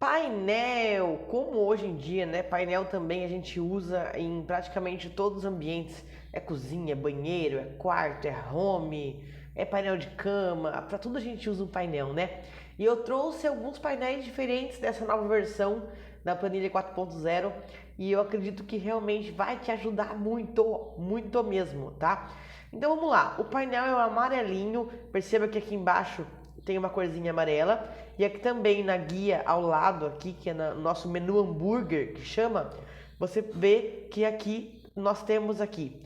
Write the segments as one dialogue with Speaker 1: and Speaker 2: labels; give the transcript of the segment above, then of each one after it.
Speaker 1: Painel, como hoje em dia, né? Painel também a gente usa em praticamente todos os ambientes. É cozinha, é banheiro, é quarto, é home, é painel de cama. Para tudo a gente usa um painel, né? E eu trouxe alguns painéis diferentes dessa nova versão da planilha 4.0 e eu acredito que realmente vai te ajudar muito, muito mesmo, tá? Então vamos lá. O painel é o amarelinho. Perceba que aqui embaixo tem uma corzinha amarela e aqui também na guia ao lado aqui, que é no nosso menu hambúrguer, que chama, você vê que aqui nós temos aqui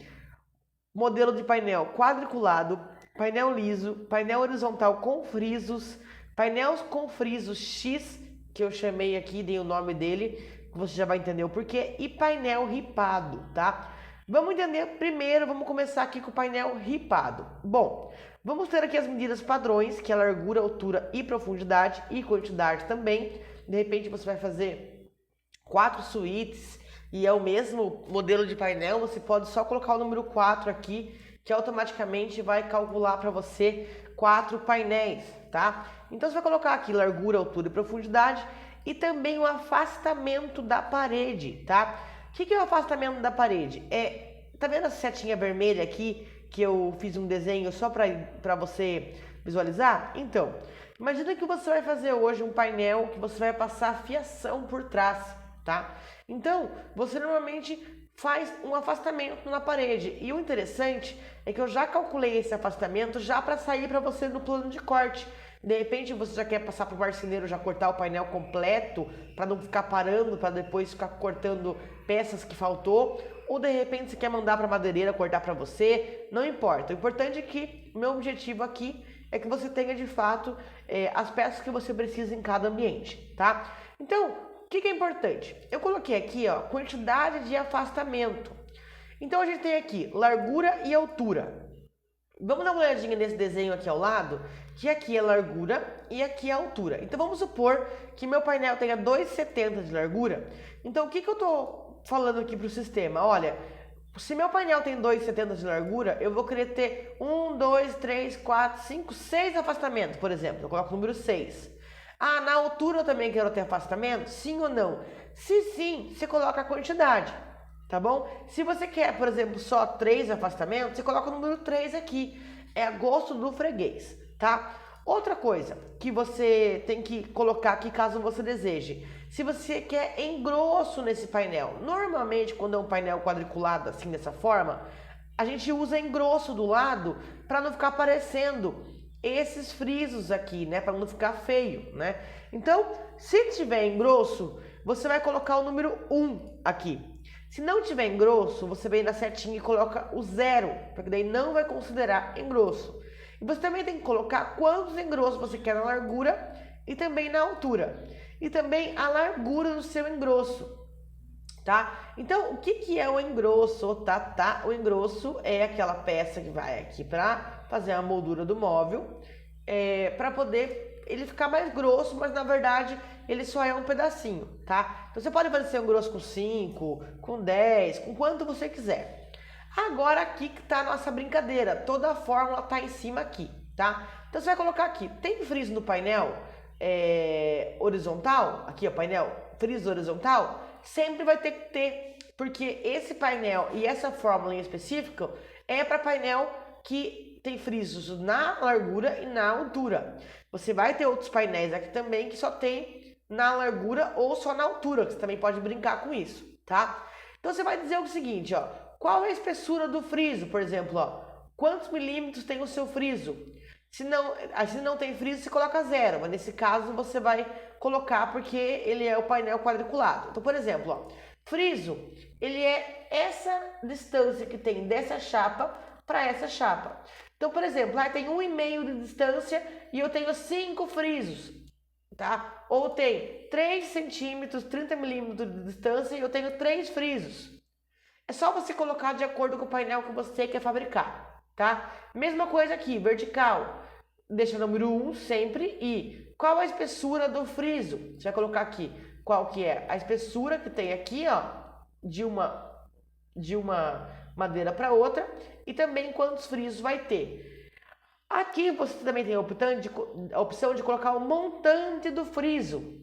Speaker 1: modelo de painel quadriculado, painel liso, painel horizontal com frisos, painel com frisos X, que eu chamei aqui, dei o nome dele, você já vai entender o porquê, e painel ripado, tá? Vamos entender primeiro, vamos começar aqui com o painel ripado. Bom, vamos ter aqui as medidas padrões, que é a largura, altura e profundidade, e quantidade também. De repente você vai fazer 4 suítes e é o mesmo modelo de painel, você pode só colocar o número 4 aqui, que automaticamente vai calcular para você 4 painéis, tá? Então você vai colocar aqui largura, altura e profundidade e também o afastamento da parede, tá? O que é o afastamento da parede? Tá vendo essa setinha vermelha aqui que eu fiz um desenho só para você visualizar? Então, imagina que você vai fazer hoje um painel que você vai passar fiação por trás, tá? Então, você normalmente faz um afastamento na parede. E o interessante é que eu já calculei esse afastamento já para sair para você no plano de corte. De repente você já quer passar para o marceneiro, já cortar o painel completo, para não ficar parando, para depois ficar cortando peças que faltou. Ou de repente você quer mandar para a madeireira cortar para você, não importa. O importante é que meu objetivo aqui é que você tenha de fato as peças que você precisa em cada ambiente, tá? Então, o que é importante? Eu coloquei aqui, ó, quantidade de afastamento. Então a gente tem aqui largura e altura. Vamos dar uma olhadinha nesse desenho aqui ao lado, que aqui é largura e aqui é altura. Então vamos supor que meu painel tenha 2,70 de largura. Então o que eu estou falando aqui para o sistema? Olha, se meu painel tem 2,70 de largura, eu vou querer ter 1, 2, 3, 4, 5, 6 afastamentos, por exemplo. Eu coloco o número 6. Ah, na altura eu também quero ter afastamento? Sim ou não? Se sim, você coloca a quantidade, tá bom? Se você quer, por exemplo, só 3 afastamentos, você coloca o número 3 aqui. É a gosto do freguês, tá? Outra coisa que você tem que colocar aqui caso você deseje. Se você quer engrosso nesse painel. Normalmente, quando é um painel quadriculado assim, dessa forma, a gente usa engrosso do lado para não ficar aparecendo esses frisos aqui, né, para não ficar feio, né? Então, se tiver engrosso, você vai colocar o número 1 aqui. Se não tiver engrosso, você vem na setinha e coloca o 0, porque daí não vai considerar engrosso. E você também tem que colocar quantos engrossos você quer na largura e também na altura. E também a largura do seu engrosso, tá? Então, o que é o engrosso, tá? O engrosso é aquela peça que vai aqui para fazer a moldura do móvel, para poder ele ficar mais grosso, mas na verdade ele só é um pedacinho, tá? Então você pode fazer um grosso com 5, com 10, com quanto você quiser. Agora aqui que tá a nossa brincadeira, toda a fórmula tá em cima aqui, tá? Então você vai colocar aqui, tem friso no painel horizontal, aqui ó, painel friso horizontal, sempre vai ter que ter, porque esse painel e essa fórmula em específico é para painel que tem frisos na largura e na altura. Você vai ter outros painéis aqui também que só tem na largura ou só na altura, que você também pode brincar com isso, tá? Então você vai dizer o seguinte, ó, qual é a espessura do friso, por exemplo, ó, quantos milímetros tem o seu friso? Se não tem friso, você coloca 0, mas nesse caso você vai colocar porque ele é o painel quadriculado. Então, por exemplo, ó, friso, ele é essa distância que tem dessa chapa para essa chapa. Então, por exemplo, lá tem 1,5 de distância e eu tenho 5 frisos, tá? Ou tem 3 centímetros, 30 milímetros de distância e eu tenho 3 frisos. É só você colocar de acordo com o painel que você quer fabricar, tá? Mesma coisa aqui, vertical. Deixa o número 1 sempre e qual a espessura do friso? Você vai colocar aqui qual que é a espessura que tem aqui, ó, de uma madeira para outra e também quantos frisos vai ter. Aqui você também tem a opção de colocar o montante do friso,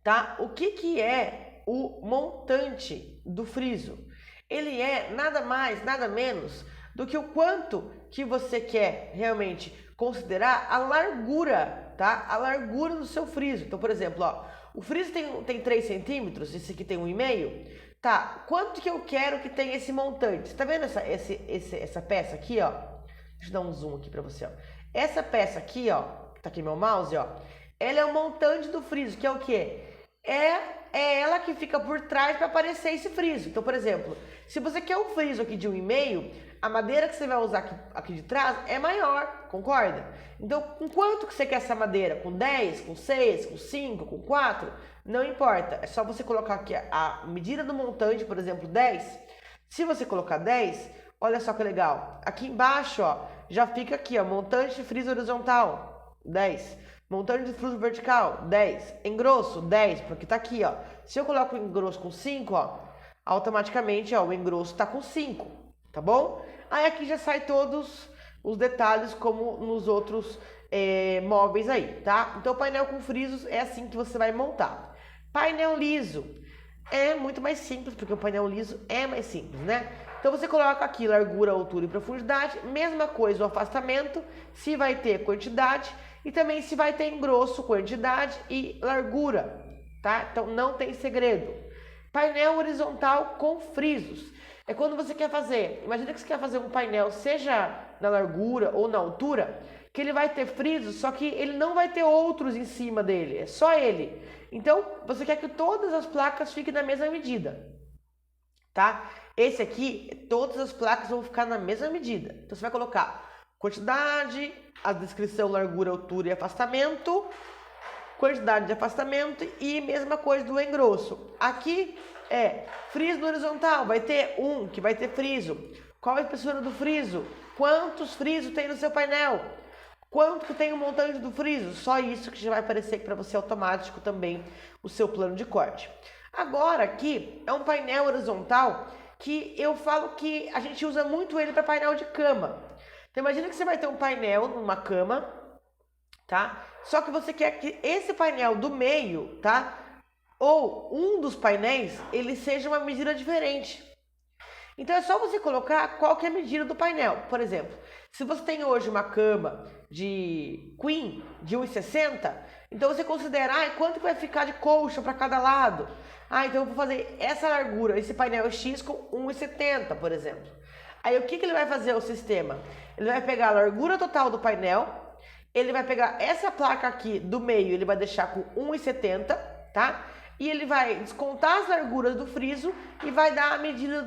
Speaker 1: tá? O que que é o montante do friso? Ele é nada mais, nada menos do que o quanto que você quer realmente considerar a largura, tá? A largura do seu friso. Então, por exemplo, ó, o friso tem 3 centímetros, esse aqui tem 1,5. Tá, quanto que eu quero que tenha esse montante? Você tá vendo essa peça aqui, ó? Deixa eu dar um zoom aqui pra você, ó. Essa peça aqui, ó, que tá aqui meu mouse, ó, ela é o montante do friso, que é o quê? É ela que fica por trás para aparecer esse friso. Então, por exemplo, se você quer um friso aqui de 1,5, a madeira que você vai usar aqui de trás é maior, concorda? Então, com quanto que você quer essa madeira? Com 10, com 6, com 5, com 4? Não importa, é só você colocar aqui a medida do montante, por exemplo, 10. Se você colocar 10, olha só que legal. Aqui embaixo, ó, já fica aqui, ó, montante de friso horizontal, 10. Montante de friso vertical, 10. Engrosso, 10, porque tá aqui, ó. Se eu coloco o engrosso com 5, ó, automaticamente, ó, o engrosso tá com 5, tá bom? Aí aqui já sai todos os detalhes como nos outros móveis aí, tá? Então, painel com frisos é assim que você vai montar. Painel liso é muito mais simples, porque o painel liso é mais simples, né? Então você coloca aqui largura, altura e profundidade, mesma coisa o afastamento, se vai ter quantidade e também se vai ter engrosso, quantidade e largura, tá? Então não tem segredo. Painel horizontal com frisos. É quando você quer fazer, imagina que você quer fazer um painel, seja na largura ou na altura, que ele vai ter frisos, só que ele não vai ter outros em cima dele, é só ele. Então, você quer que todas as placas fiquem na mesma medida, tá? Esse aqui, todas as placas vão ficar na mesma medida. Então, você vai colocar quantidade, a descrição, largura, altura e afastamento, quantidade de afastamento e mesma coisa do engrosso. Aqui é friso no horizontal, vai ter um que vai ter friso. Qual a espessura do friso? Quantos frisos tem no seu painel? Quanto que tem o montante do friso? Só isso que já vai aparecer aqui para você automático também o seu plano de corte. Agora aqui é um painel horizontal que eu falo que a gente usa muito ele para painel de cama. Então imagina que você vai ter um painel numa cama, tá? Só que você quer que esse painel do meio, tá? Ou um dos painéis, ele seja uma medida diferente. Então é só você colocar qual que é a medida do painel. Por exemplo, se você tem hoje uma cama de queen de 1,60, então você considera quanto que vai ficar de colcha para cada lado. Então eu vou fazer essa largura, esse painel X com 1,70, por exemplo. Aí o que ele vai fazer o sistema? Ele vai pegar a largura total do painel, ele vai pegar essa placa aqui do meio, ele vai deixar com 1,70, tá? E ele vai descontar as larguras do friso e vai dar a medida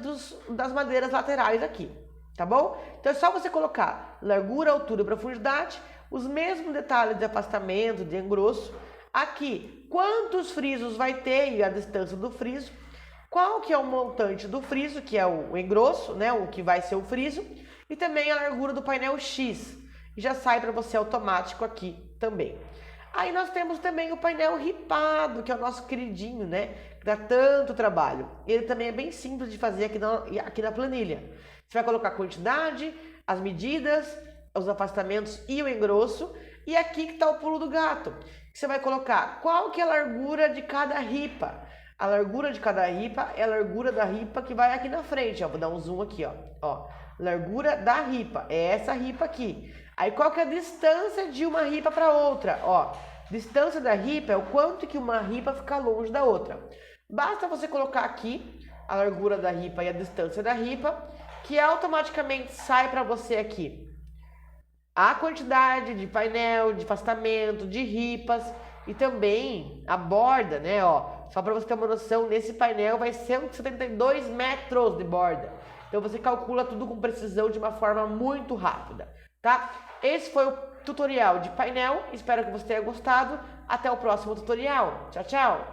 Speaker 1: das madeiras laterais aqui, tá bom? Então é só você colocar largura, altura e profundidade, os mesmos detalhes de afastamento, de engrosso. Aqui, quantos frisos vai ter e a distância do friso, qual que é o montante do friso, que é o engrosso, né, o que vai ser o friso, e também a largura do painel X. Já sai para você automático aqui também. Aí nós temos também o painel ripado, que é o nosso queridinho, né? Que dá tanto trabalho. Ele também é bem simples de fazer aqui na planilha. Você vai colocar a quantidade, as medidas, os afastamentos e o engrosso. E aqui que está o pulo do gato. Você vai colocar qual que é a largura de cada ripa. A largura de cada ripa é a largura da ripa que vai aqui na frente. Ó. Vou dar um zoom aqui, ó. Largura da ripa, é essa ripa aqui. Aí qual que é a distância de uma ripa para outra? Ó, distância da ripa é o quanto que uma ripa fica longe da outra. Basta você colocar aqui a largura da ripa e a distância da ripa, que automaticamente sai para você aqui a quantidade de painel, de afastamento, de ripas e também a borda, né? Ó, só para você ter uma noção, nesse painel vai 172 metros de borda. Então você calcula tudo com precisão de uma forma muito rápida, tá? Esse foi o tutorial de painel, espero que você tenha gostado. Até o próximo tutorial. Tchau, tchau!